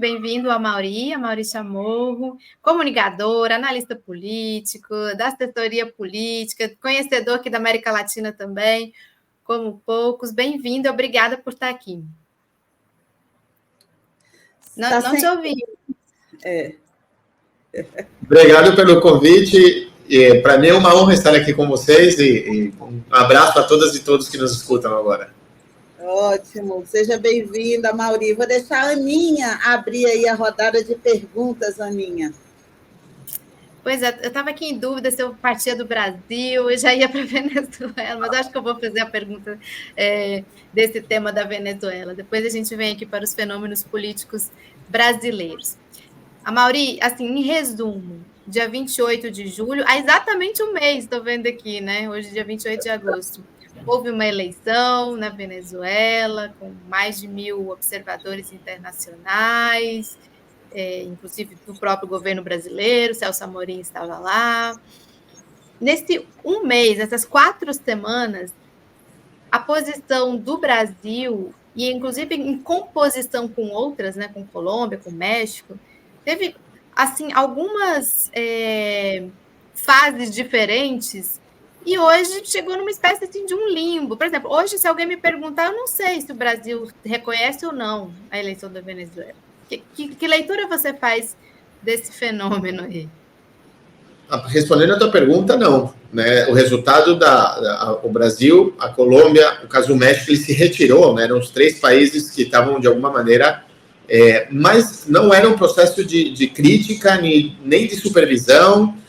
Bem-vindo a Mauri Chamorro, comunicador, analista político, da assessoria política, conhecedor aqui da América Latina também, como poucos. Bem-vindo, obrigada por estar aqui. Não te ouvi. Obrigado pelo convite. Para mim é uma honra estar aqui com vocês e um abraço a todas e todos que nos escutam agora. Ótimo, seja bem-vinda, Mauri. Vou deixar a Aninha abrir aí a rodada de perguntas, Aninha. Pois é, eu estava aqui em dúvida se eu partia do Brasil e já ia para a Venezuela, mas acho que eu vou fazer a pergunta desse tema da Venezuela. Depois a gente vem aqui para os fenômenos políticos brasileiros. A Mauri, assim, em resumo, dia 28 de julho, há exatamente um mês, estou vendo aqui, né? Hoje, dia 28 de agosto. Houve uma eleição na Venezuela, com mais de 1.000 observadores internacionais, inclusive do próprio governo brasileiro, Celso Amorim estava lá. Nesse um mês, essas 4 semanas, a posição do Brasil, e inclusive em composição com outras, né, com Colômbia, com México, teve assim algumas fases diferentes. E hoje chegou numa espécie assim, de um limbo. Por exemplo, hoje, se alguém me perguntar, eu não sei se o Brasil reconhece ou não a eleição da Venezuela. Que leitura você faz desse fenômeno aí? Respondendo a tua pergunta, não. Né? O resultado o Brasil, a Colômbia, o caso do México, ele se retirou, né? Eram os 3 países que estavam, de alguma maneira, mas não era um processo de crítica, nem de supervisão,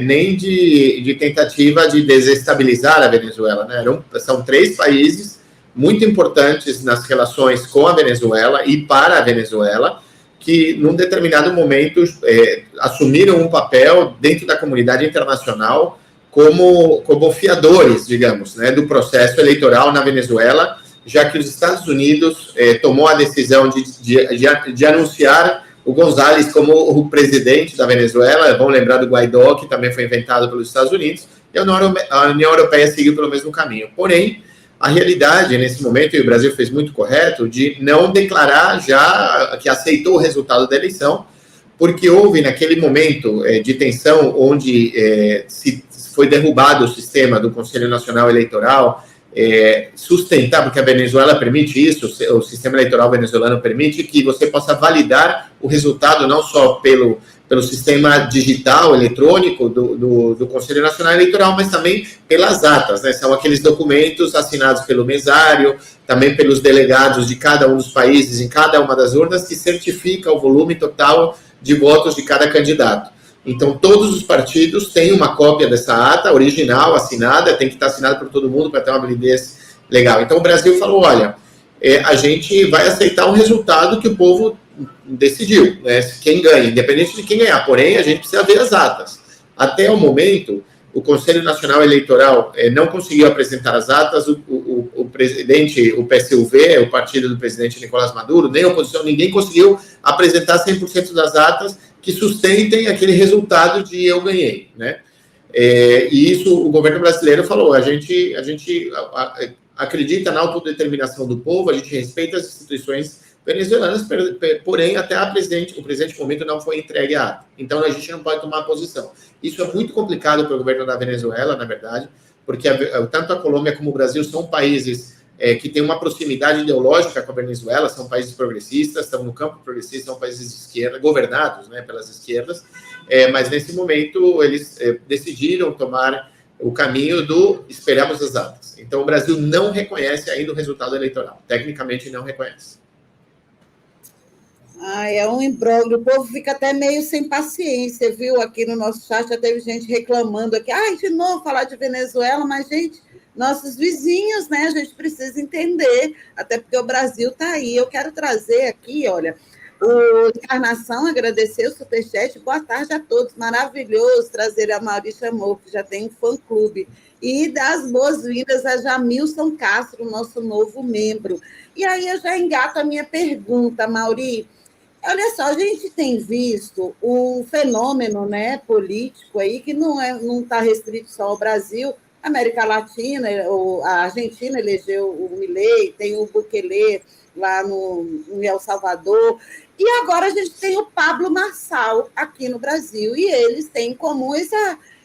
nem de tentativa de desestabilizar a Venezuela. Né? São 3 países muito importantes nas relações com a Venezuela e para a Venezuela, que, num determinado momento, assumiram um papel dentro da comunidade internacional como fiadores, digamos, né, do processo eleitoral na Venezuela, já que os Estados Unidos tomou a decisão de anunciar o González como o presidente da Venezuela. Vão lembrar do Guaidó, que também foi inventado pelos Estados Unidos, e a União Europeia seguiu pelo mesmo caminho. Porém, a realidade, nesse momento, e o Brasil fez muito correto, de não declarar já que aceitou o resultado da eleição, porque houve, naquele momento de tensão, onde foi derrubado o sistema do Conselho Nacional Eleitoral, sustentar, porque a Venezuela permite isso, o sistema eleitoral venezuelano permite que você possa validar o resultado não só pelo sistema digital, eletrônico do Conselho Nacional Eleitoral, mas também pelas atas, né? São aqueles documentos assinados pelo mesário, também pelos delegados de cada um dos países em cada uma das urnas, que certifica o volume total de votos de cada candidato. Então, todos os partidos têm uma cópia dessa ata original, assinada, tem que estar assinada por todo mundo para ter uma validez legal. Então, o Brasil falou, olha, a gente vai aceitar um resultado que o povo decidiu, né? Quem ganha, independente de quem ganhar. Porém, a gente precisa ver as atas. Até o momento, o Conselho Nacional Eleitoral não conseguiu apresentar as atas, o presidente, o PSUV, o partido do presidente Nicolás Maduro, nem a oposição, ninguém conseguiu apresentar 100% das atas que sustentem aquele resultado de eu ganhei, né? E isso o governo brasileiro falou, a gente acredita na autodeterminação do povo, a gente respeita as instituições venezuelanas, porém até o presidente no momento não foi entregue a ata. Então a gente não pode tomar posição. Isso é muito complicado para o governo da Venezuela, na verdade, porque tanto a Colômbia como o Brasil são países que têm uma proximidade ideológica com a Venezuela, são países progressistas, estão no campo progressista, são países de esquerda, governados, né, pelas esquerdas, mas nesse momento eles decidiram tomar o caminho do esperamos as atas. Então o Brasil não reconhece ainda o resultado eleitoral, tecnicamente não reconhece. É um imbróglio, o povo fica até meio sem paciência, viu? Aqui no nosso chat já teve gente reclamando aqui, de novo falar de Venezuela, mas, gente, nossos vizinhos, né? A gente precisa entender, até porque o Brasil está aí. Eu quero trazer aqui, olha, o Encarnação agradecer o superchat, boa tarde a todos, maravilhoso trazer a Mauri Chamorro, que já tem um fã-clube, e dar as boas-vindas a Jamilson Castro, nosso novo membro. E aí eu já engato a minha pergunta, Mauri. Olha só, a gente tem visto um fenômeno, né, político aí que não está restrito só ao Brasil, a América Latina, a Argentina elegeu o Milei, tem o Bukele lá em El Salvador, E agora a gente tem o Pablo Marçal aqui no Brasil, e eles têm em comum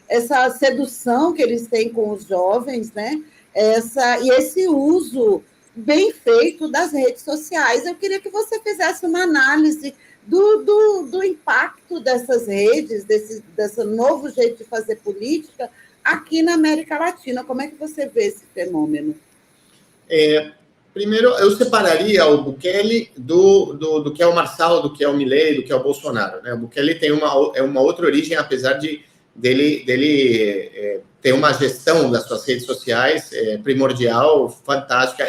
essa sedução que eles têm com os jovens, né? E esse uso bem feito das redes sociais. Eu queria que você fizesse uma análise do impacto dessas redes, desse novo jeito de fazer política aqui na América Latina. Como é que você vê esse fenômeno? Primeiro, eu separaria o Bukele do que é o Marçal, do que é o Milei, do que é o Bolsonaro, né? O Bukele tem uma outra origem, apesar dele ter uma gestão das suas redes sociais primordial, fantástica.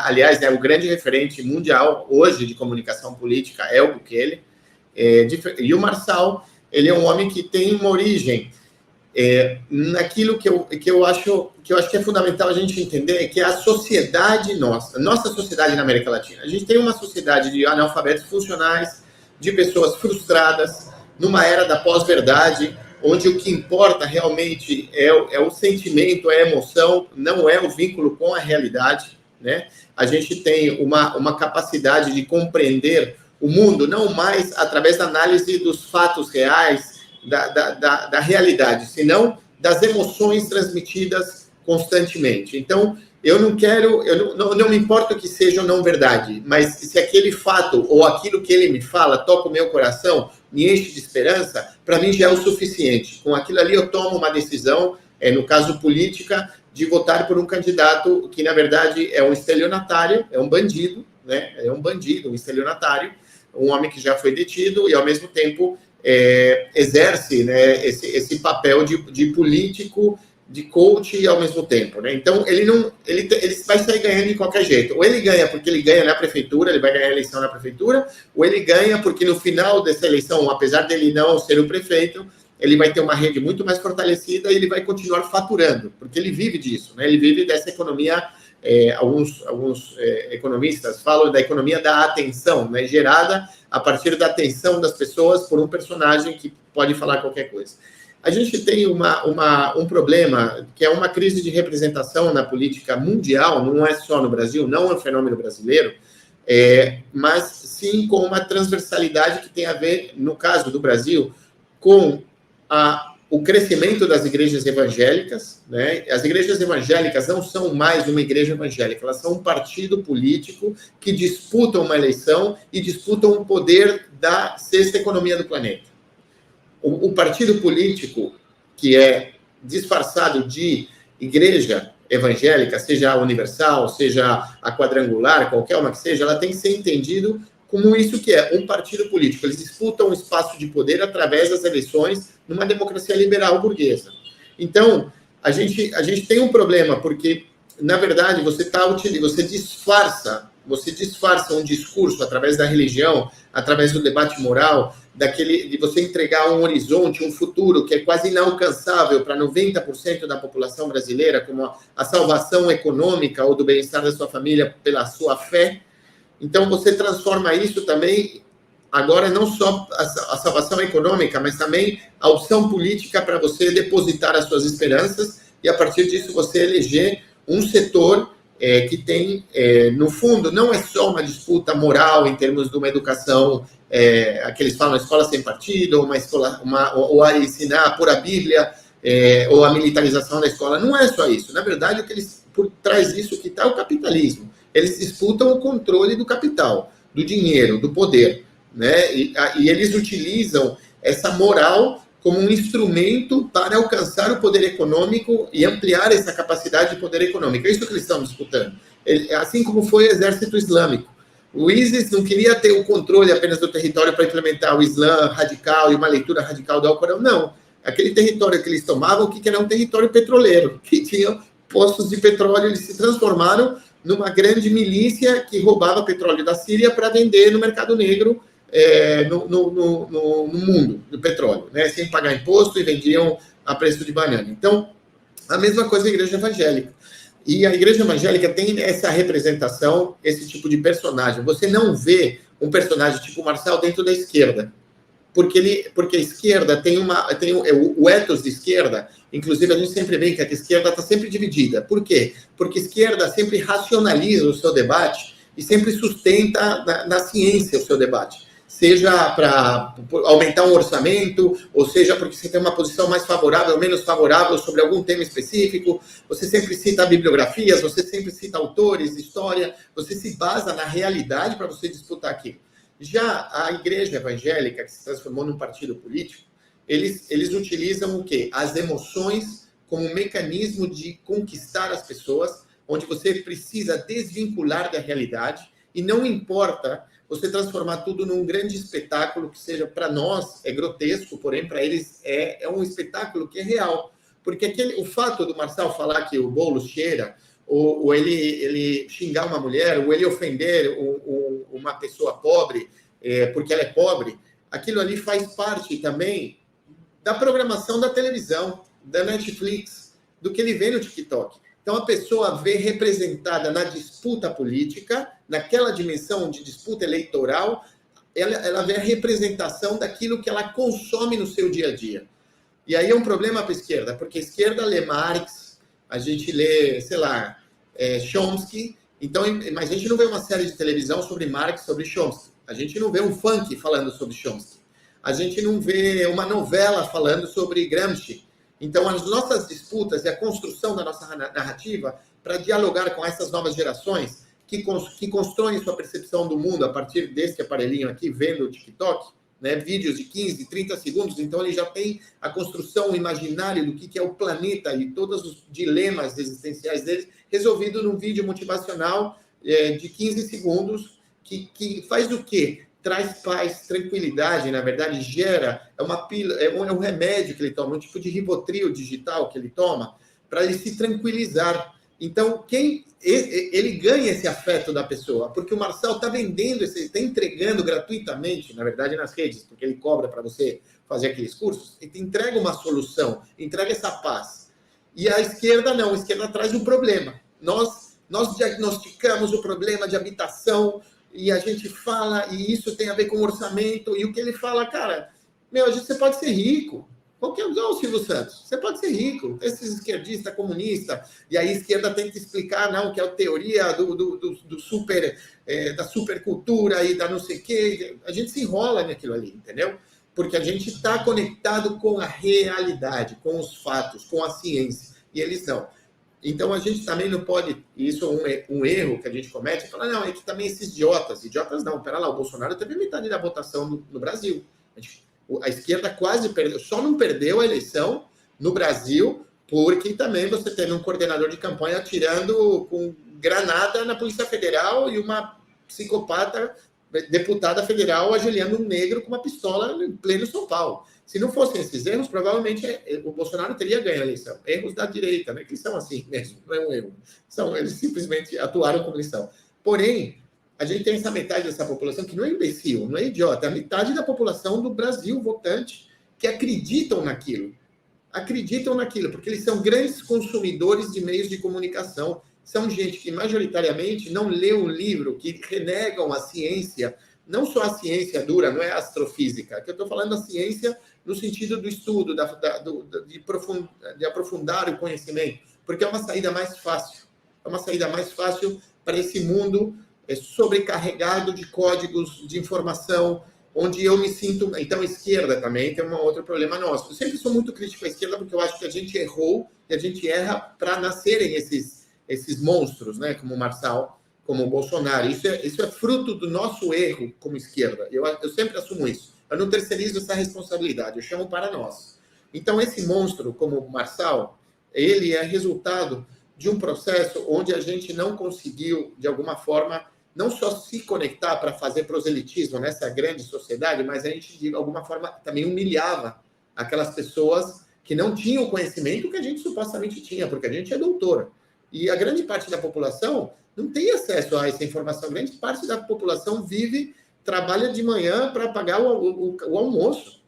Aliás, o grande referente mundial hoje de comunicação política é o Bukele. E o Marçal, ele é um homem que tem uma origem naquilo que eu acho que é fundamental a gente entender, que é a sociedade nossa sociedade na América Latina. A gente tem uma sociedade de analfabetos funcionais, de pessoas frustradas, numa era da pós-verdade, onde o que importa realmente é o sentimento, é a emoção, não é o vínculo com a realidade, né? A gente tem uma capacidade de compreender o mundo, não mais através da análise dos fatos reais, da realidade, senão das emoções transmitidas constantemente. Então, eu não me importa que seja ou não verdade, mas se aquele fato ou aquilo que ele me fala toca o meu coração, me enche de esperança, para mim já é o suficiente. Com aquilo ali eu tomo uma decisão, no caso política, de votar por um candidato que, na verdade, é um estelionatário, é um bandido, né? É um bandido, um estelionatário, um homem que já foi detido e, ao mesmo tempo, exerce, né, esse papel de político, de coach ao mesmo tempo, né? Então, ele vai sair ganhando de qualquer jeito. Ou ele ganha porque ele ganha na prefeitura, ele vai ganhar a eleição na prefeitura, ou ele ganha porque no final dessa eleição, apesar dele não ser o prefeito, ele vai ter uma rede muito mais fortalecida e ele vai continuar faturando, porque ele vive disso, né? Ele vive dessa economia, alguns economistas falam da economia da atenção, né? Gerada a partir da atenção das pessoas por um personagem que pode falar qualquer coisa. A gente tem um problema, que é uma crise de representação na política mundial, não é só no Brasil, não é um fenômeno brasileiro, mas sim com uma transversalidade que tem a ver, no caso do Brasil, com o crescimento das igrejas evangélicas, né? As igrejas evangélicas não são mais uma igreja evangélica, elas são um partido político que disputam uma eleição e disputam o poder da sexta economia do planeta. O partido político, que é disfarçado de igreja evangélica, seja a universal, seja a quadrangular, qualquer uma que seja, ela tem que ser entendido como isso que é, um partido político. Eles disputam um espaço de poder através das eleições numa democracia liberal burguesa. Então, a gente tem um problema, porque, na verdade, você disfarça um discurso através da religião, através do debate moral, de você entregar um horizonte, um futuro que é quase inalcançável para 90% da população brasileira, como a salvação econômica ou do bem-estar da sua família pela sua fé. Então, você transforma isso também, agora, não só a salvação econômica, mas também a opção política para você depositar as suas esperanças e, a partir disso, você eleger um setor que tem, no fundo, não é só uma disputa moral em termos de uma educação, que eles falam, escola sem partido, ou a ensinar por a Bíblia, ou a militarização da escola. Não é só isso. Na verdade, por trás disso que está o capitalismo. Eles disputam o controle do capital, do dinheiro, do poder, né? E eles utilizam essa moral como um instrumento para alcançar o poder econômico e ampliar essa capacidade de poder econômico. É isso que eles estão disputando. Assim como foi o exército islâmico. O ISIS não queria ter o controle apenas do território para implementar o Islã radical e uma leitura radical do Alcorão. Não. Aquele território que eles tomavam, que era um território petroleiro, que tinha postos de petróleo, eles se transformaram numa grande milícia que roubava petróleo da Síria para vender no mercado negro no mundo do petróleo, né? Sem pagar imposto, e vendiam a preço de banana. Então, a mesma coisa a igreja evangélica. E a igreja evangélica tem essa representação, esse tipo de personagem. Você não vê um personagem tipo Marçal dentro da esquerda, porque a esquerda tem o ethos de esquerda. Inclusive, a gente sempre vê que a esquerda está sempre dividida. Por quê? Porque a esquerda sempre racionaliza o seu debate e sempre sustenta na ciência o seu debate. seja para aumentar um orçamento, ou seja porque você tem uma posição mais favorável ou menos favorável sobre algum tema específico, você sempre cita bibliografias, você sempre cita autores, história, você se basa na realidade para você disputar aquilo. Já a igreja evangélica, que se transformou num partido político, eles utilizam o quê? As emoções como um mecanismo de conquistar as pessoas, onde você precisa desvincular da realidade, e não importa você transformar tudo num grande espetáculo que seja, para nós, é grotesco, porém, para eles é um espetáculo que é real. Porque o fato do Marçal falar que o bolo cheira, ou ele xingar uma mulher, ou ele ofender uma pessoa pobre, porque ela é pobre, aquilo ali faz parte também da programação da televisão, da Netflix, do que ele vê no TikTok. Então, a pessoa vê representada na disputa política, naquela dimensão de disputa eleitoral, ela vê a representação daquilo que ela consome no seu dia a dia. E aí é um problema para a esquerda, porque a esquerda lê Marx, a gente lê, sei lá, Chomsky, então, mas a gente não vê uma série de televisão sobre Marx, sobre Chomsky. A gente não vê um funk falando sobre Chomsky. A gente não vê uma novela falando sobre Gramsci. Então, as nossas disputas e a construção da nossa narrativa para dialogar com essas novas gerações que constroem sua percepção do mundo a partir desse aparelhinho aqui, vendo o TikTok, né, vídeos de 15, 30 segundos, então ele já tem a construção, o imaginário do que é o planeta e todos os dilemas existenciais deles resolvido num vídeo motivacional de 15 segundos, que faz o quê? Traz paz, tranquilidade, na verdade, gera, é um remédio que ele toma, um tipo de Rivotril digital que ele toma, para ele se tranquilizar. Então, ele ganha esse afeto da pessoa, porque o Marçal está vendendo, está entregando gratuitamente, na verdade, nas redes, porque ele cobra para você fazer aqueles cursos, ele entrega uma solução, entrega essa paz. E a esquerda não, a esquerda traz um problema. Nós diagnosticamos o problema de habitação, e a gente fala, e isso tem a ver com orçamento, e o que ele fala, cara, você pode ser rico, qualquer um, Silvio Santos, você pode ser rico, esses esquerdistas, comunistas, e aí a esquerda tenta explicar, não, que é a teoria da supercultura e da não sei o quê, a gente se enrola naquilo ali, entendeu? Porque a gente está conectado com a realidade, com os fatos, com a ciência, e eles não. Então, a gente também não pode, e isso é um erro que a gente comete, falar, não, é que também esses idiotas não, pera lá, o Bolsonaro teve metade da votação no Brasil. A esquerda quase perdeu, só não perdeu a eleição no Brasil, porque também você teve um coordenador de campanha atirando com granada na Polícia Federal e uma psicopata deputada federal ajoelhando um negro com uma pistola em pleno São Paulo. Se não fossem esses erros, provavelmente o Bolsonaro teria ganho a eleição. Erros da direita, né? Que são assim mesmo, não é um erro. Eles simplesmente atuaram como eles são. Porém, a gente tem essa metade dessa população que não é imbecil, não é idiota, é a metade da população do Brasil votante que acreditam naquilo. Acreditam naquilo, porque eles são grandes consumidores de meios de comunicação. São gente que, majoritariamente, não lê um livro, que renegam a ciência, não só a ciência dura, não é a astrofísica, que eu estou falando da ciência no sentido do estudo, de aprofundar o conhecimento, porque é uma saída mais fácil. É uma saída mais fácil para esse mundo sobrecarregado de códigos de informação, onde eu me sinto... Então, a esquerda também tem um outro problema nosso. Eu sempre sou muito crítico à esquerda, porque eu acho que a gente errou e a gente erra para nascerem esses monstros, né? Como o Marçal, como o Bolsonaro. Isso é fruto do nosso erro como esquerda. Eu sempre assumo isso. Eu não terceirizo essa responsabilidade, eu chamo para nós. Então, esse monstro, como o Marçal, ele é resultado de um processo onde a gente não conseguiu, de alguma forma, não só se conectar para fazer proselitismo nessa grande sociedade, mas a gente, de alguma forma, também humilhava aquelas pessoas que não tinham o conhecimento que a gente supostamente tinha, porque a gente é doutor. E a grande parte da população não tem acesso a essa informação. A grande parte da população trabalha de manhã para pagar o almoço.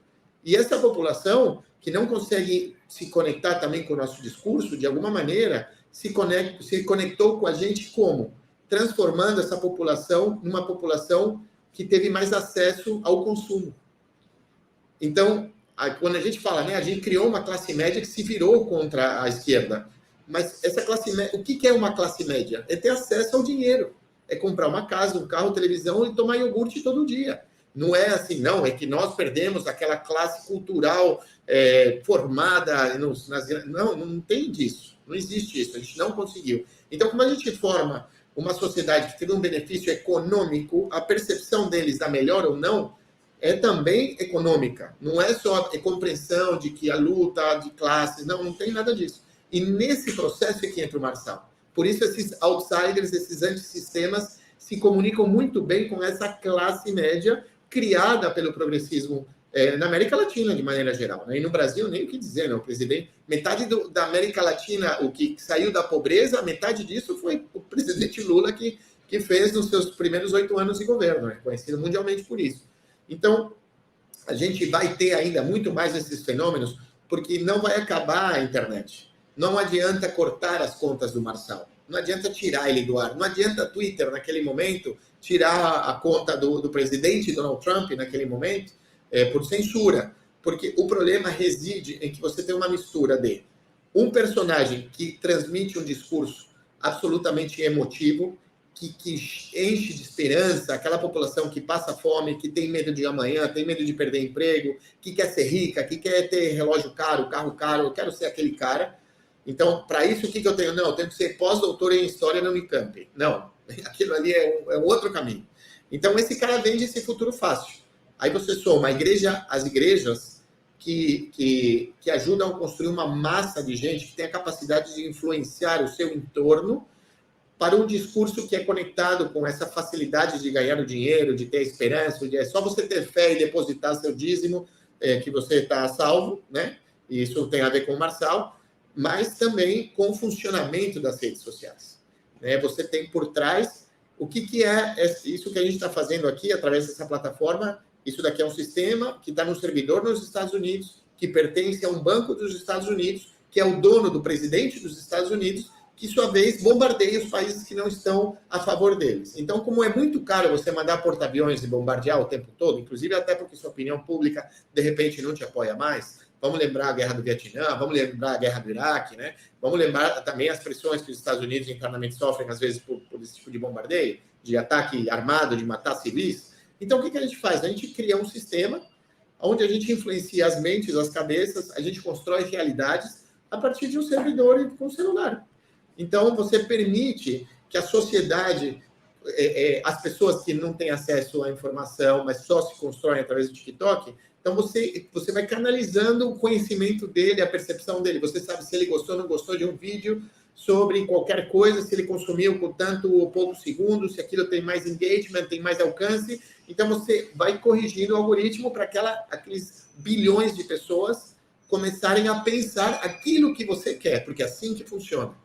E essa população que não consegue se conectar também com o nosso discurso, de alguma maneira, se conectou com a gente como? Transformando essa população numa população que teve mais acesso ao consumo. Então, quando a gente fala, né, a gente criou uma classe média que se virou contra a esquerda. Mas essa classe média, o que é uma classe média? É ter acesso ao dinheiro. É comprar uma casa, um carro, televisão e tomar iogurte todo dia. Não é assim, não, é que nós perdemos aquela classe cultural formada. Não tem disso, não existe isso, a gente não conseguiu. Então, como a gente forma uma sociedade que tem um benefício econômico, a percepção deles da melhor ou não é também econômica. Não é só a compreensão de que a luta de classes, não tem nada disso. E nesse processo é que entra o Marçal. Por isso, esses outsiders, esses antissistemas, se comunicam muito bem com essa classe média criada pelo progressismo na América Latina, de maneira geral. Né? E no Brasil, nem o que dizer, né? O presidente, metade da América Latina, o que saiu da pobreza, metade disso foi o presidente Lula que fez nos seus primeiros 8 anos de governo, né? Conhecido mundialmente por isso. Então, a gente vai ter ainda muito mais esses fenômenos, porque não vai acabar a internet. Não adianta cortar as contas do Marçal. Não adianta tirar ele do ar. Não adianta Twitter, naquele momento, tirar a conta do presidente Donald Trump, naquele momento, por censura. Porque o problema reside em que você tem uma mistura de um personagem que transmite um discurso absolutamente emotivo, que enche de esperança aquela população que passa fome, que tem medo de amanhã, tem medo de perder emprego, que quer ser rica, que quer ter relógio caro, carro caro, eu quero ser aquele cara. Então, para isso, o que eu tenho? Não, eu tenho que ser pós-doutor em História na Unicamp. Não, aquilo ali é um outro caminho. Então, esse cara vende esse futuro fácil. Aí você soma as igrejas que ajudam a construir uma massa de gente que tem a capacidade de influenciar o seu entorno para um discurso que é conectado com essa facilidade de ganhar o dinheiro, de ter esperança, é só você ter fé e depositar seu dízimo que você está salvo, né? E isso tem a ver com o Marçal, mas também com o funcionamento das redes sociais. Né? Você tem por trás o que é isso que a gente está fazendo aqui através dessa plataforma. Isso daqui é um sistema que está no servidor nos Estados Unidos, que pertence a um banco dos Estados Unidos, que é o dono do presidente dos Estados Unidos, que, sua vez, bombardeia os países que não estão a favor deles. Então, como é muito caro você mandar porta-aviões e bombardear o tempo todo, inclusive até porque sua opinião pública, de repente, não te apoia mais, vamos lembrar a guerra do Vietnã, vamos lembrar a guerra do Iraque, né? Vamos lembrar também as pressões que os Estados Unidos internamente sofrem, às vezes, por esse tipo de bombardeio, de ataque armado, de matar civis. Então, o que a gente faz? A gente cria um sistema onde a gente influencia as mentes, as cabeças, a gente constrói realidades a partir de um servidor e com um celular. Então, você permite que a sociedade, as pessoas que não têm acesso à informação, mas só se constroem através do TikTok, então você vai canalizando o conhecimento dele, a percepção dele. Você sabe se ele gostou ou não gostou de um vídeo sobre qualquer coisa, se ele consumiu por tanto ou poucos segundos, se aquilo tem mais engagement, tem mais alcance. Então, você vai corrigindo o algoritmo para aqueles bilhões de pessoas começarem a pensar aquilo que você quer, porque é assim que funciona.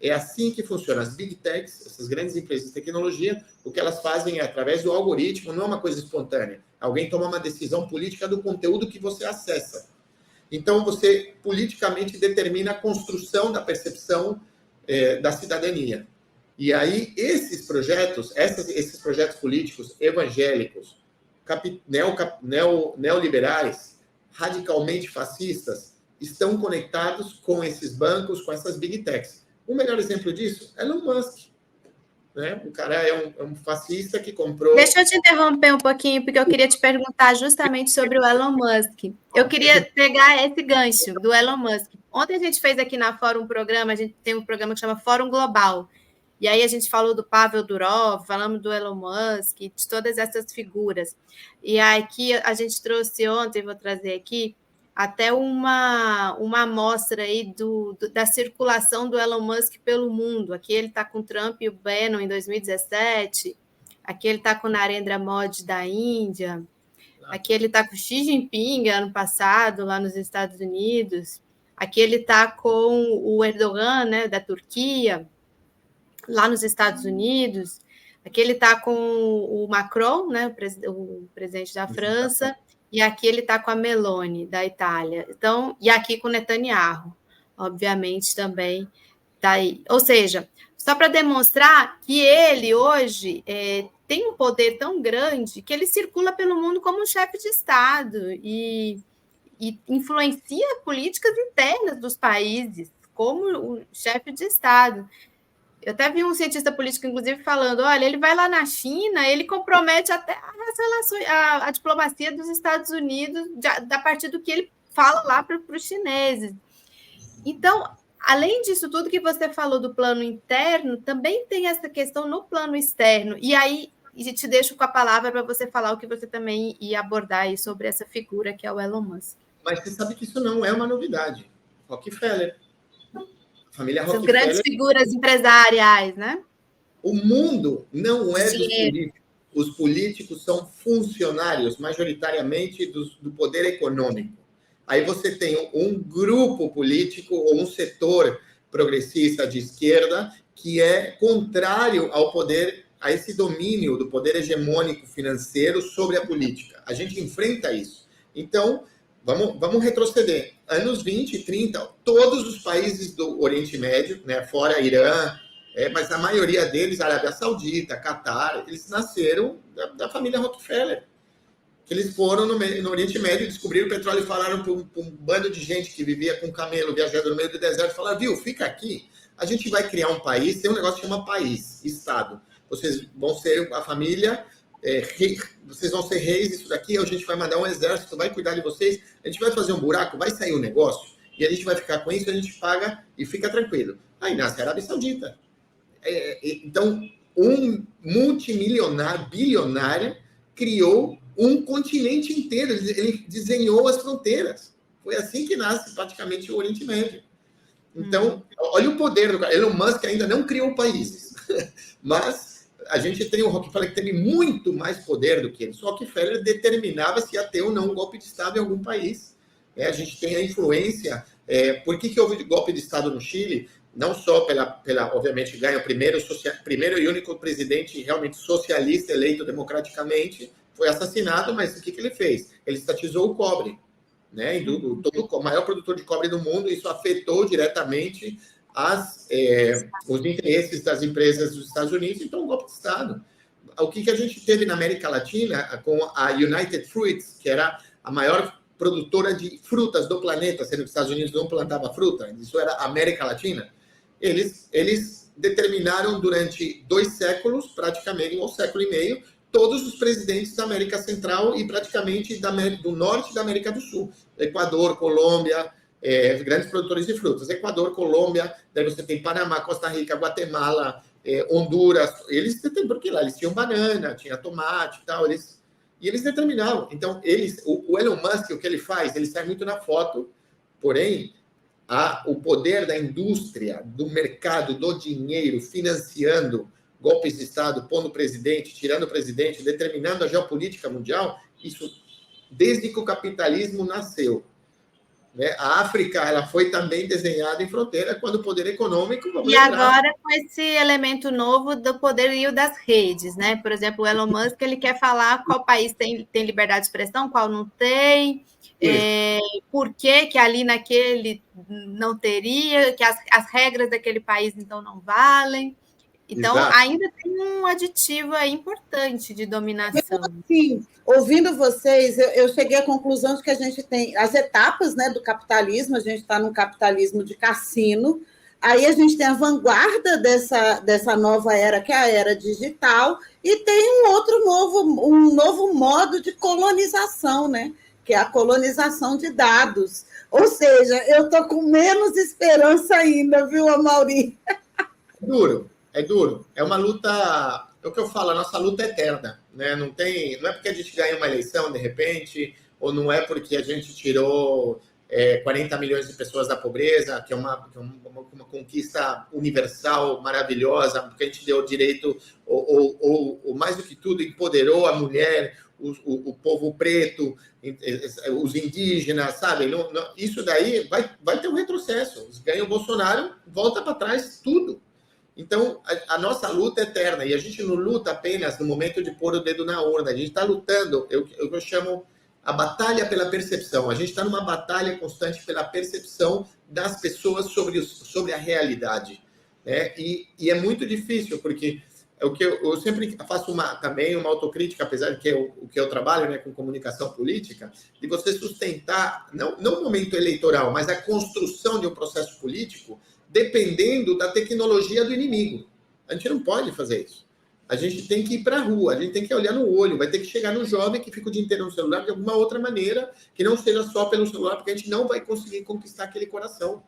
É assim que funciona. As big techs, essas grandes empresas de tecnologia, o que elas fazem é através do algoritmo, não é uma coisa espontânea. Alguém toma uma decisão política do conteúdo que você acessa. Então, você politicamente determina a construção da percepção da cidadania. E aí, esses projetos políticos evangélicos, neoliberais, radicalmente fascistas, estão conectados com esses bancos, com essas big techs. O melhor exemplo disso é Elon Musk. Né? O cara é um fascista que comprou... Deixa eu te interromper um pouquinho, porque eu queria te perguntar justamente sobre o Elon Musk. Eu queria pegar esse gancho do Elon Musk. Ontem a gente fez aqui na Fórum um programa, a gente tem um programa que chama Fórum Global. E aí a gente falou do Pavel Durov, falamos do Elon Musk, de todas essas figuras. E aqui a gente trouxe ontem, vou trazer aqui, até uma amostra aí da circulação do Elon Musk pelo mundo. Aqui ele está com o Trump e o Bannon em 2017, aqui ele está com o Narendra Modi da Índia, aqui ele está com o Xi Jinping ano passado, lá nos Estados Unidos, aqui ele está com o Erdogan, né, da Turquia, lá nos Estados Unidos, aqui ele está com o Macron, né, o presidente da França, e aqui ele está com a Meloni, da Itália. Então, e aqui com o Netanyahu, obviamente, também está aí. Ou seja, só para demonstrar que ele, hoje, tem um poder tão grande que ele circula pelo mundo como um chefe de Estado e influencia políticas internas dos países, como o chefe de Estado. Eu até vi um cientista político, inclusive, falando, olha, ele vai lá na China, ele compromete até as relações, a diplomacia dos Estados Unidos, a partir do que ele fala lá para os chineses. Então, além disso tudo que você falou do plano interno, também tem essa questão no plano externo. E aí, te deixo com a palavra para você falar o que você também ia abordar aí sobre essa figura que é o Elon Musk. Mas você sabe que isso não é uma novidade. Rockefeller. Família Essas Rockefeller. Grandes figuras empresariais, né? O mundo não é dos políticos. Os políticos são funcionários, majoritariamente, do poder econômico. Aí você tem um grupo político ou um setor progressista de esquerda que é contrário ao poder, a esse domínio do poder hegemônico financeiro sobre a política. A gente enfrenta isso. Então, vamos retroceder. Anos 20 e 30, todos os países do Oriente Médio, né, fora Irã, mas a maioria deles, Arábia Saudita, Catar, eles nasceram da família Rockefeller. Eles foram no Oriente Médio, descobriram o petróleo e falaram para um bando de gente que vivia com camelo, viajando no meio do deserto, falaram, viu, fica aqui, a gente vai criar um país, tem um negócio que chama país, Estado. Vocês vão ser a família, vocês vão ser reis, isso daqui, a gente vai mandar um exército, vai cuidar de vocês, a gente vai fazer um buraco, vai sair um negócio, e a gente vai ficar com isso, a gente paga e fica tranquilo. Aí nasce a Arábia Saudita. Então, um multimilionário, bilionário, criou um continente inteiro, ele desenhou as fronteiras. Foi assim que nasce praticamente o Oriente Médio. Então, olha o poder do cara. Elon Musk ainda não criou países, mas a gente tem o Rockefeller que teve muito mais poder do que ele. Só que Rockefeller determinava se ia ter ou não um golpe de Estado em algum país. A gente tem a influência. Por que houve golpe de Estado no Chile? Não só obviamente, ganha o primeiro e único presidente realmente socialista eleito democraticamente, foi assassinado, mas o que ele fez? Ele estatizou o cobre, né? O maior produtor de cobre do mundo, isso afetou diretamente os interesses das empresas dos Estados Unidos, então, um golpe de Estado. O que a gente teve na América Latina com a United Fruits, que era a maior produtora de frutas do planeta, sendo que os Estados Unidos não plantava fruta, isso era a América Latina, eles determinaram durante 2 séculos, praticamente, um século e meio, todos os presidentes da América Central e praticamente do norte da América do Sul. Equador, Colômbia, grandes produtores de frutas. Equador, Colômbia, daí você tem Panamá, Costa Rica, Guatemala, Honduras. Porque lá eles tinham banana, tinha tomate e tal, e eles determinavam. Então, o Elon Musk, o que ele faz? Ele sai muito na foto, porém, o poder da indústria, do mercado, do dinheiro, financiando golpes de Estado, pondo o presidente, tirando o presidente, determinando a geopolítica mundial, isso desde que o capitalismo nasceu. Né? A África ela foi também desenhada em fronteira quando o poder econômico... E agora com esse elemento novo do poderio das redes, né? Por exemplo, o Elon Musk ele quer falar qual país tem liberdade de expressão, qual não tem, por que ali naquele não teria, que as regras daquele país então não valem. Então, exato, ainda tem um aditivo aí importante de dominação. Sim, ouvindo vocês, eu cheguei à conclusão de que a gente tem as etapas, né, do capitalismo, a gente está num capitalismo de cassino, aí a gente tem a vanguarda dessa nova era, que é a era digital, e tem um novo modo de colonização, né, que é a colonização de dados. Ou seja, eu estou com menos esperança ainda, viu, Amaury? Duro. É duro, é uma luta, é o que eu falo, a nossa luta é eterna, né? Não é porque a gente ganha uma eleição, de repente, ou não é porque a gente tirou 40 milhões de pessoas da pobreza, que é uma conquista universal, maravilhosa, porque a gente deu direito, ou mais do que tudo, empoderou a mulher, o povo preto, os indígenas, sabe? Isso daí vai ter um retrocesso. Ganha o Bolsonaro, volta para trás tudo. Então, a nossa luta é eterna, e a gente não luta apenas no momento de pôr o dedo na urna, a gente está lutando, eu chamo a batalha pela percepção, a gente está numa batalha constante pela percepção das pessoas sobre a realidade, né? E é muito difícil, porque eu sempre faço também uma autocrítica, apesar de que o que eu trabalho, né, com comunicação política, de você sustentar, não o momento eleitoral, mas a construção de um processo político, dependendo da tecnologia do inimigo. A gente não pode fazer isso. A gente tem que ir para a rua, a gente tem que olhar no olho, vai ter que chegar no jovem que fica o dia inteiro no celular de alguma outra maneira, que não seja só pelo celular, porque a gente não vai conseguir conquistar aquele coração.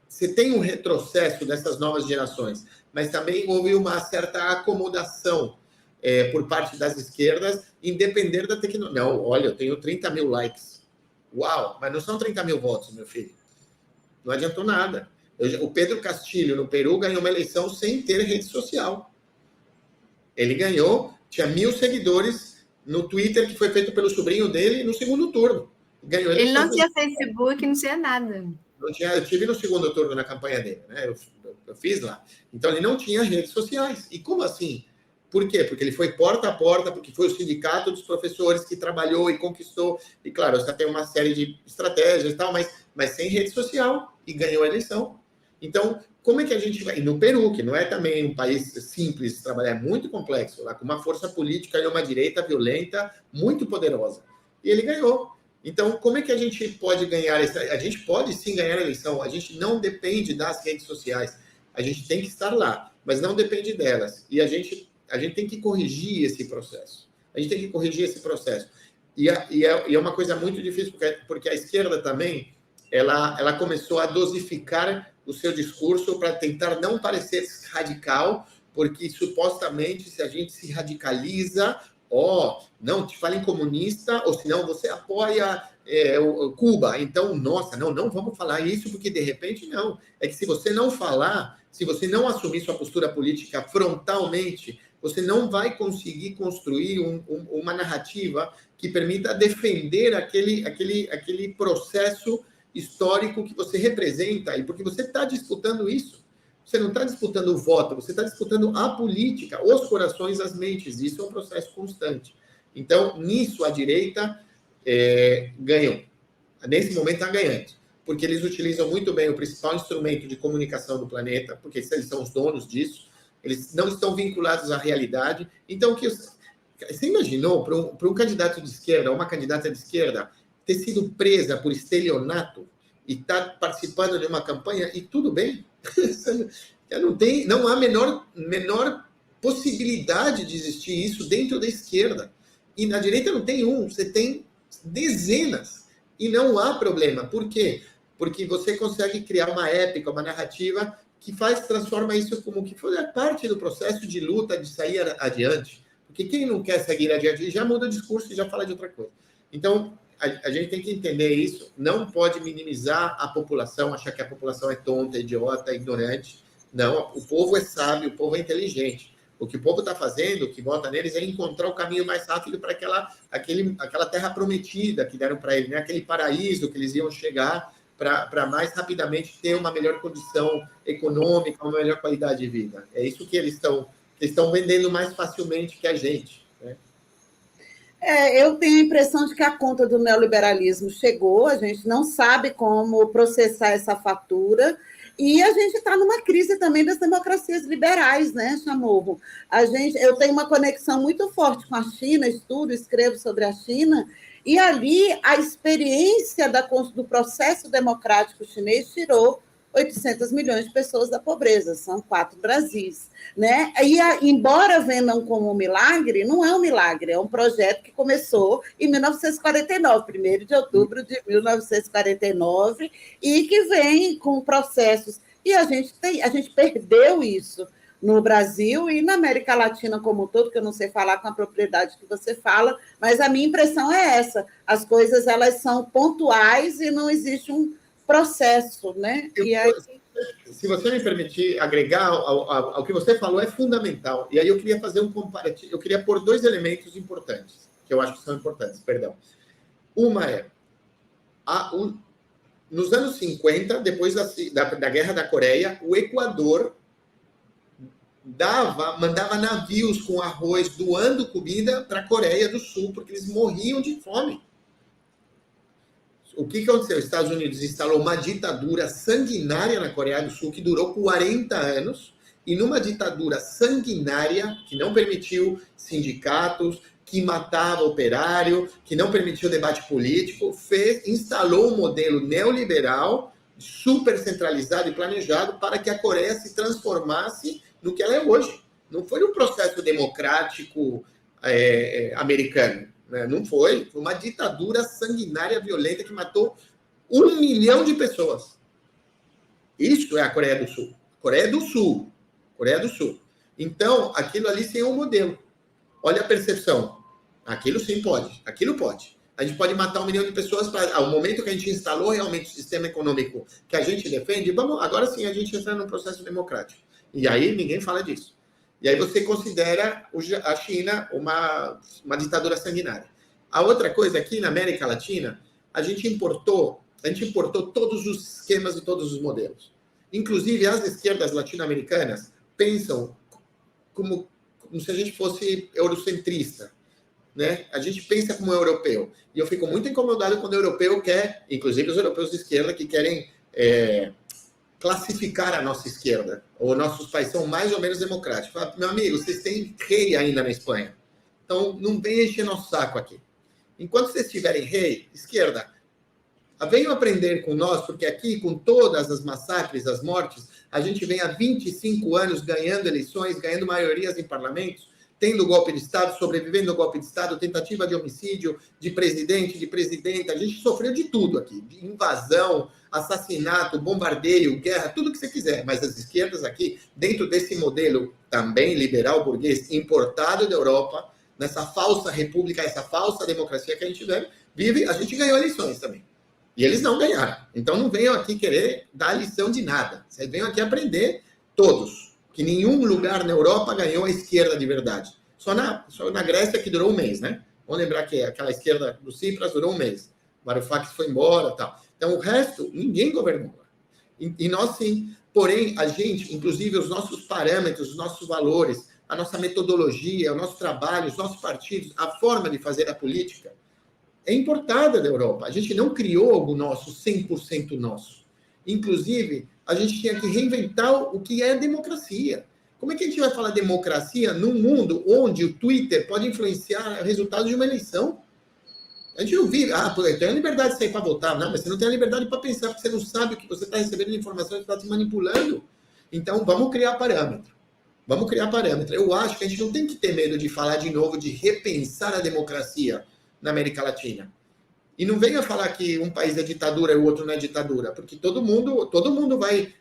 Você tem um retrocesso dessas novas gerações, mas também houve uma certa acomodação por parte das esquerdas, independente da tecnologia. Não, olha, eu tenho 30 mil likes. Uau, mas não são 30 mil votos, meu filho. Não adiantou nada. O Pedro Castilho, no Peru, ganhou uma eleição sem ter rede social. Ele ganhou, tinha 1.000 seguidores no Twitter, que foi feito pelo sobrinho dele no segundo turno. Ganhou ele não tinha Facebook, não tinha nada. Não tinha, eu tive no segundo turno na campanha dele, né? Eu fiz lá. Então, ele não tinha redes sociais. E como assim? Por quê? Porque ele foi porta a porta, porque foi o sindicato dos professores que trabalhou e conquistou. E, claro, você tem uma série de estratégias e tal, mas sem rede social, e ganhou a eleição. Então, como é que a gente vai... E no Peru, que não é também um país simples de trabalhar, é muito complexo, lá com uma força política e uma direita violenta muito poderosa. E ele ganhou. Então, como é que a gente pode ganhar? A gente pode sim ganhar a eleição. A gente não depende das redes sociais. A gente tem que estar lá, mas não depende delas. E a gente tem que corrigir esse processo. A gente tem que corrigir esse processo. E é uma coisa muito difícil, porque a esquerda também, ela começou a dosificar o seu discurso para tentar não parecer radical, porque supostamente, se a gente se radicaliza, não te falem comunista, ou senão você apoia Cuba. Então, nossa, não vamos falar isso, porque de repente não. É que se você não falar, se você não assumir sua postura política frontalmente, você não vai conseguir construir uma narrativa que permita defender aquele processo histórico que você representa, e porque você está disputando isso. Você não está disputando o voto, você está disputando a política, os corações, as mentes. Isso é um processo constante. Então, nisso, a direita ganhou. Nesse momento, está ganhando. Porque eles utilizam muito bem o principal instrumento de comunicação do planeta, porque eles são os donos disso, eles não estão vinculados à realidade. Então, você imaginou para um candidato de esquerda, uma candidata de esquerda, ter sido presa por estelionato e estar participando de uma campanha, e tudo bem? Não há menor possibilidade de existir isso dentro da esquerda. E na direita não tem você tem dezenas. E não há problema. Por quê? Porque você consegue criar uma épica, uma narrativa que transforma isso como que for parte do processo de luta, de sair adiante. Porque quem não quer seguir adiante já muda o discurso e já fala de outra coisa. Então, a gente tem que entender isso, não pode minimizar a população, achar que a população é tonta, idiota, ignorante. Não, o povo é sábio, o povo é inteligente. O que o povo está fazendo, o que vota neles, é encontrar o caminho mais rápido para aquela terra prometida que deram para eles, né? Aquele paraíso que eles iam chegar para mais rapidamente ter uma melhor condição econômica, uma melhor qualidade de vida. É isso que eles estão vendendo mais facilmente que a gente, né? Eu tenho a impressão de que a conta do neoliberalismo chegou, a gente não sabe como processar essa fatura, e a gente está numa crise também das democracias liberais, né, Chamorro? Eu tenho uma conexão muito forte com a China, escrevo sobre a China, e ali a experiência do processo democrático chinês tirou 800 milhões de pessoas da pobreza, são 4 Brasis, né? E embora vendam como um milagre, não é um milagre, é um projeto que começou em 1949, 1º de outubro de 1949, e que vem com processos, e a gente perdeu isso no Brasil e na América Latina como um todo, que eu não sei falar com a propriedade que você fala, mas a minha impressão é essa, as coisas elas são pontuais e não existe um processo, né? Se você me permitir agregar ao que você falou, é fundamental. E aí eu queria fazer um comparativo, eu queria pôr 2 elementos importantes, que eu acho que são importantes, perdão. Uma nos anos 50, depois da Guerra da Coreia, o Equador mandava navios com arroz doando comida para a Coreia do Sul, porque eles morriam de fome. O que aconteceu? Os Estados Unidos instalou uma ditadura sanguinária na Coreia do Sul que durou 40 anos, e numa ditadura sanguinária que não permitiu sindicatos, que matava operário, que não permitiu debate político, instalou um modelo neoliberal super centralizado e planejado para que a Coreia se transformasse no que ela é hoje. Não foi um processo democrático americano. Né? Não foi. Foi uma ditadura sanguinária, violenta, que matou 1 milhão de pessoas. Isso é a Coreia do Sul. Coreia do Sul. Coreia do Sul. Então, aquilo ali sim é um modelo. Olha a percepção. Aquilo sim pode. Aquilo pode. A gente pode matar 1 milhão de pessoas ao momento que a gente instalou realmente o sistema econômico que a gente defende. Vamos, agora sim a gente entra num processo democrático. E aí ninguém fala disso. E aí você considera a China uma ditadura sanguinária. A outra coisa, aqui na América Latina, a gente importou todos os esquemas e todos os modelos. Inclusive, as esquerdas latino-americanas pensam como se a gente fosse eurocentrista. Né? A gente pensa como europeu. E eu fico muito incomodado quando o europeu quer, inclusive os europeus de esquerda, que querem classificar a nossa esquerda. Ou nossos países são mais ou menos democráticos. Fala, meu amigo, vocês têm rei ainda na Espanha. Então, não venham encher nosso saco aqui. Enquanto vocês tiverem rei, esquerda, venham aprender com nós, porque aqui, com todas as massacres, as mortes, a gente vem há 25 anos ganhando eleições, ganhando maiorias em parlamentos, tendo golpe de Estado, sobrevivendo ao golpe de Estado, tentativa de homicídio, de presidente, de presidenta. A gente sofreu de tudo aqui. De invasão, assassinato, bombardeio, guerra, tudo que você quiser. Mas as esquerdas aqui, dentro desse modelo também liberal burguês, importado da Europa, nessa falsa república, essa falsa democracia que a gente vive, a gente ganhou eleições também. E eles não ganharam. Então não venham aqui querer dar lição de nada. Vocês venham aqui aprender todos. Que nenhum lugar na Europa ganhou a esquerda de verdade. Só na Grécia, que durou 1 mês, né? Vamos lembrar que aquela esquerda do Tsipras durou 1 mês. Varoufakis foi embora e tal. Então, o resto, ninguém governou. E nós, sim. Porém, a gente, inclusive, os nossos parâmetros, os nossos valores, a nossa metodologia, o nosso trabalho, os nossos partidos, a forma de fazer a política, é importada da Europa. A gente não criou algo nosso, 100% nosso. Inclusive, a gente tinha que reinventar o que é democracia. Como é que a gente vai falar democracia num mundo onde o Twitter pode influenciar o resultado de uma eleição? A gente não vive, eu tenho a liberdade de sair para votar. Não, mas você não tem a liberdade para pensar, porque você não sabe o que você está recebendo de informação, você está te manipulando. Então, vamos criar parâmetro. Vamos criar parâmetro. Eu acho que a gente não tem que ter medo de falar de novo, de repensar a democracia na América Latina. E não venha falar que um país é ditadura e o outro não é ditadura, porque todo mundo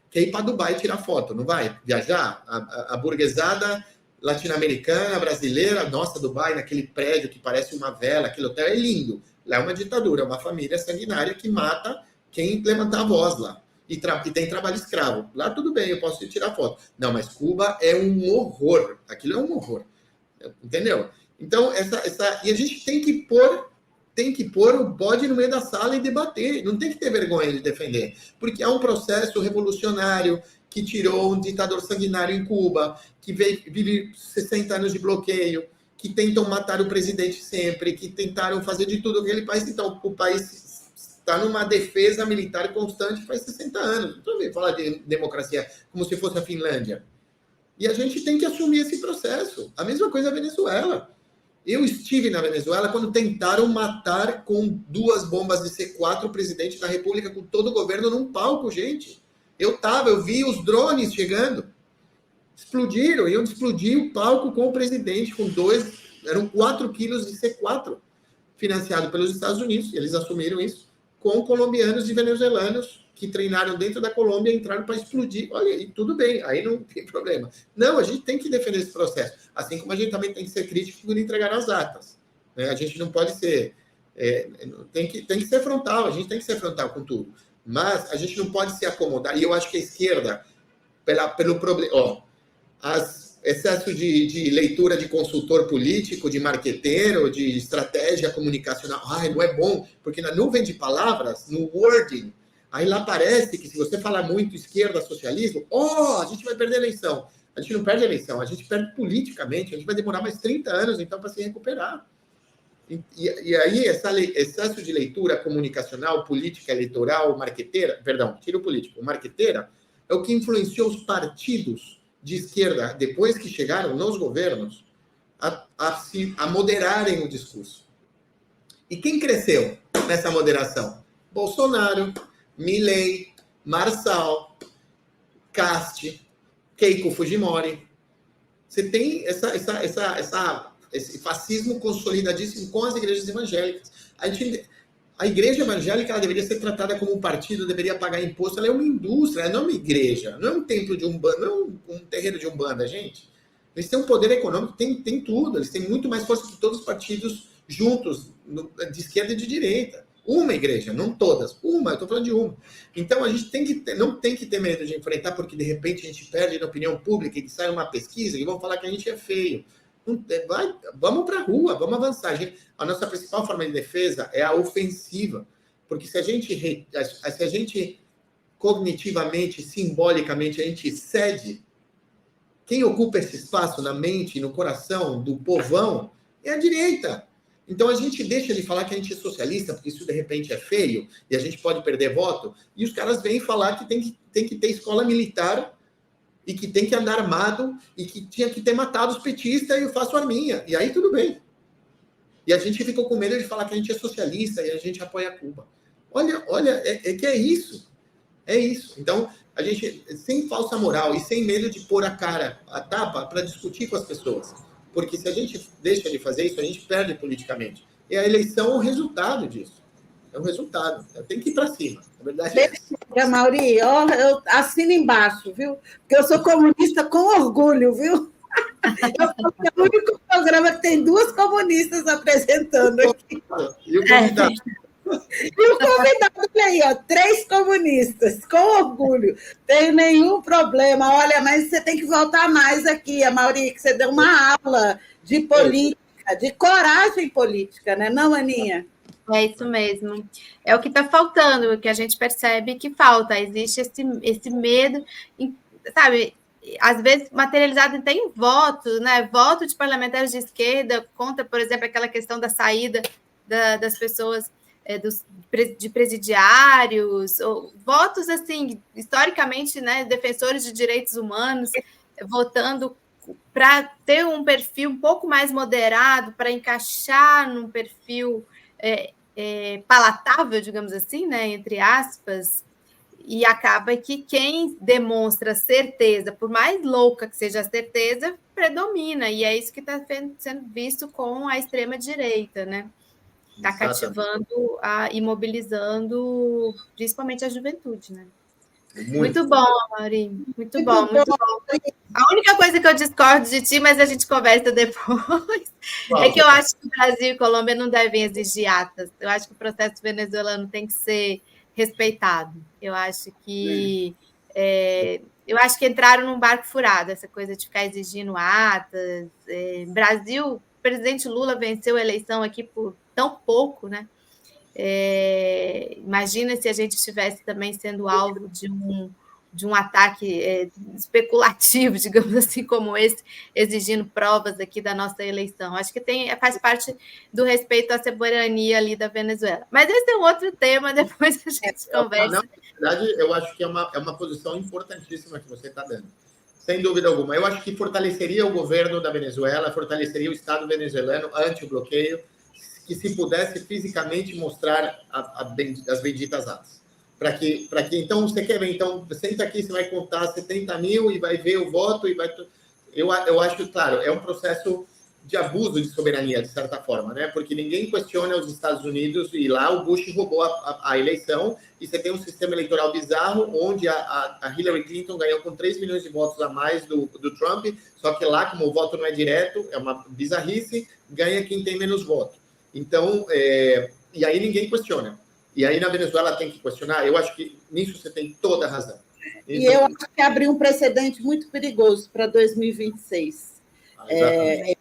quer ir para Dubai tirar foto, não vai viajar? A burguesada latino-americana, brasileira, nossa, Dubai, naquele prédio que parece uma vela, aquele hotel é lindo. Lá é uma ditadura, é uma família sanguinária que mata quem levantar a voz lá. E tem trabalho escravo. Lá tudo bem, eu posso ir tirar foto. Não, mas Cuba é um horror. Aquilo é um horror. Entendeu? Então, e a gente tem que pôr o bode no meio da sala e debater. Não tem que ter vergonha de defender. Porque há um processo revolucionário que tirou um ditador sanguinário em Cuba, que vive 60 anos de bloqueio, que tentam matar o presidente sempre, que tentaram fazer de tudo aquele país. Então, o país está numa defesa militar constante faz 60 anos. Não estou falar de democracia como se fosse a Finlândia. E a gente tem que assumir esse processo. A mesma coisa a Venezuela. Eu estive na Venezuela quando tentaram matar com 2 bombas de C4 o presidente da República, com todo o governo num palco, gente. Eu vi os drones chegando. Explodiram, iam explodir o palco com o presidente, eram 4 quilos de C4, financiado pelos Estados Unidos, e eles assumiram isso, com colombianos e venezuelanos que treinaram dentro da Colômbia e entraram para explodir. Olha, e tudo bem, aí não tem problema. Não, a gente tem que defender esse processo. Assim como a gente também tem que ser crítico por entregar as atas. Né? A gente não pode ser... tem que ser frontal, a gente tem que ser frontal com tudo. Mas a gente não pode se acomodar. E eu acho que a esquerda, pelo problema... excesso de leitura de consultor político, de marqueteiro, de estratégia comunicacional. Não é bom, porque na nuvem de palavras, no wording, aí lá parece que se você falar muito esquerda, socialismo, a gente vai perder a eleição. A gente não perde a eleição, a gente perde politicamente, a gente vai demorar mais 30 anos, então, para se recuperar. E aí, excesso de leitura comunicacional, política, eleitoral, marqueteira, tira o político, marqueteira, é o que influenciou os partidos de esquerda, depois que chegaram nos governos, a moderarem o discurso. E quem cresceu nessa moderação? Bolsonaro, Milei, Marçal, Casti, Keiko Fujimori. você tem esse fascismo consolidadíssimo com as igrejas evangélicas. A igreja evangélica ela deveria ser tratada como um partido, deveria pagar imposto, ela é uma indústria, ela não é uma igreja, não é um templo de Umbanda, não é um terreiro de Umbanda, gente. Eles têm um poder econômico, tem tudo, eles têm muito mais força que todos os partidos juntos, de esquerda e de direita. Uma igreja, não todas, uma, eu estou falando de uma. Então a gente não tem que ter medo de enfrentar, porque de repente a gente perde na opinião pública e sai uma pesquisa e vão falar que a gente é feio. Vamos para a rua, vamos avançar. A nossa principal forma de defesa é a ofensiva, porque se a gente cognitivamente, simbolicamente, a gente cede, quem ocupa esse espaço na mente e no coração do povão é a direita. Então a gente deixa de falar que a gente é socialista, porque isso de repente é feio e a gente pode perder voto, e os caras vêm falar que tem que ter escola militar e que tem que andar armado e que tinha que ter matado os petistas e eu faço a minha. E aí tudo bem. E a gente ficou com medo de falar que a gente é socialista e a gente apoia Cuba. Olha, é que é isso. É isso. Então, a gente, sem falsa moral e sem medo de pôr a cara, a tapa, para discutir com as pessoas. Porque se a gente deixa de fazer isso, a gente perde politicamente. E a eleição é o resultado disso. É um resultado. Tem que ir para cima. A verdade é essa. Mauri, eu assino embaixo, viu? Porque eu sou comunista com orgulho, viu? É o único programa que tem 2 comunistas apresentando aqui. E o convidado? E o convidado, olha aí, 3 comunistas, com orgulho. Tenho nenhum problema. Olha, mas você tem que voltar mais aqui, Mauri, que você deu uma aula de política, de coragem política, né, não, Aninha? É isso mesmo. É o que está faltando, o que a gente percebe que falta. Existe esse medo, sabe, às vezes materializado até em voto, né? Voto de parlamentares de esquerda contra, por exemplo, aquela questão da saída das pessoas, de presidiários, ou votos, assim, historicamente, né, defensores de direitos humanos, votando para ter um perfil um pouco mais moderado, para encaixar num perfil palatável, digamos assim, né, entre aspas, e acaba que quem demonstra certeza, por mais louca que seja a certeza, predomina, e é isso que está sendo visto com a extrema-direita, né? Está cativando e imobilizando principalmente a juventude, né? Muito bom, Mauri. Muito bom. A única coisa que eu discordo de ti, mas a gente conversa depois, é que eu acho que o Brasil e Colômbia não devem exigir atas. Eu acho que o processo venezuelano tem que ser respeitado. Eu acho que entraram num barco furado, essa coisa de ficar exigindo atas. Brasil, o presidente Lula venceu a eleição aqui por tão pouco, né? Imagina se a gente estivesse também sendo alvo de um ataque especulativo, digamos assim, como esse, exigindo provas aqui da nossa eleição. Acho que faz parte do respeito à soberania ali da Venezuela. Mas esse é um outro tema, depois a gente conversa. Não, na verdade, eu acho que é uma posição importantíssima que você está dando. Sem dúvida alguma. Eu acho que fortaleceria o governo da Venezuela, fortaleceria o Estado venezuelano ante o bloqueio, que se pudesse fisicamente mostrar as benditas atas. Para que então, você quer ver, então, senta aqui, você vai contar 70 mil e vai ver o voto e vai... Eu acho, claro, é um processo de abuso de soberania, de certa forma, né? Porque ninguém questiona os Estados Unidos e lá o Bush roubou a eleição e você tem um sistema eleitoral bizarro onde a Hillary Clinton ganhou com 3 milhões de votos a mais do Trump, só que lá, como o voto não é direto, é uma bizarrice, ganha quem tem menos voto. Então, e aí ninguém questiona. E aí na Venezuela tem que questionar. Eu acho que nisso você tem toda a razão. E eu acho que abriu um precedente muito perigoso para 2026. Eu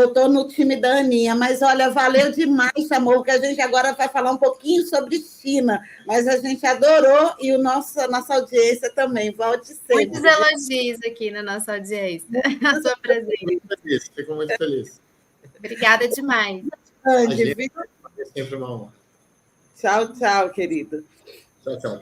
estou no time da Aninha, mas olha, valeu demais, amor, que a gente agora vai falar um pouquinho sobre China, mas a gente adorou e nossa audiência também, volte sempre. Muitos elogios aqui na nossa audiência, a sua presença. Fico muito feliz. Obrigada demais. É sempre uma honra. Tchau, tchau, querido. Tchau, tchau.